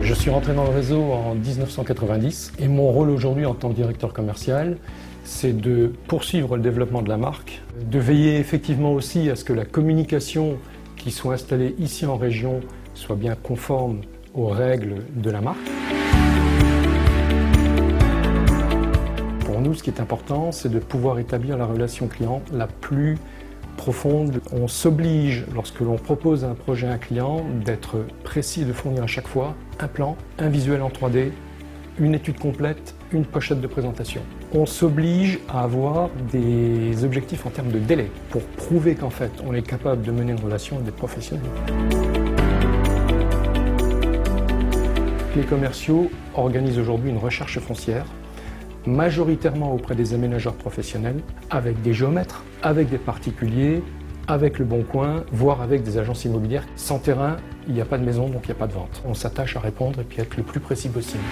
Je suis rentré dans le réseau en 1990 et mon rôle aujourd'hui en tant que directeur commercial, c'est de poursuivre le développement de la marque, de veiller effectivement aussi à ce que la communication qui soit installée ici en région soit bien conforme aux règles de la marque. Pour nous, ce qui est important, c'est de pouvoir établir la relation client la plus profonde. On s'oblige, lorsque l'on propose un projet à un client, d'être précis, de fournir à chaque fois un plan, un visuel en 3D, une étude complète, une pochette de présentation. On s'oblige à avoir des objectifs en termes de délai pour prouver qu'en fait, on est capable de mener une relation avec des professionnels. Les commerciaux organisent aujourd'hui une recherche foncière, majoritairement auprès des aménageurs professionnels, avec des géomètres, avec des particuliers, avec le Bon Coin, voire avec des agences immobilières. Sans terrain, il n'y a pas de maison, donc il n'y a pas de vente. On s'attache à répondre et puis être le plus précis possible.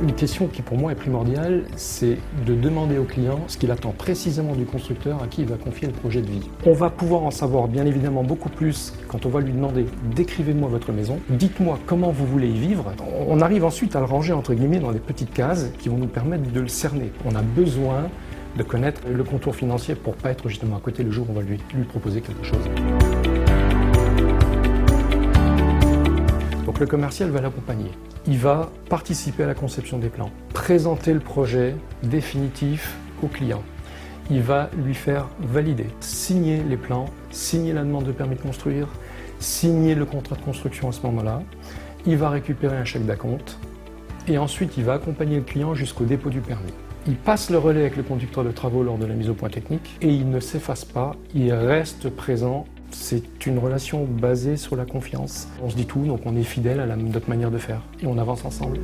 Une question qui pour moi est primordiale, c'est de demander au client ce qu'il attend précisément du constructeur à qui il va confier le projet de vie. On va pouvoir en savoir bien évidemment beaucoup plus quand on va lui demander « décrivez-moi votre maison, dites-moi comment vous voulez y vivre ». On arrive ensuite à le ranger entre guillemets dans des petites cases qui vont nous permettre de le cerner. On a besoin de connaître le contour financier pour ne pas être justement à côté le jour où on va lui proposer quelque chose. Donc le commercial va l'accompagner. Il va participer à la conception des plans, présenter le projet définitif au client. Il va lui faire valider, signer les plans, signer la demande de permis de construire, signer le contrat de construction à ce moment-là. Il va récupérer un chèque d'acompte et ensuite il va accompagner le client jusqu'au dépôt du permis. Il passe le relais avec le conducteur de travaux lors de la mise au point technique et il ne s'efface pas, il reste présent. C'est une relation basée sur la confiance. On se dit tout, donc on est fidèle à notre manière de faire et on avance ensemble.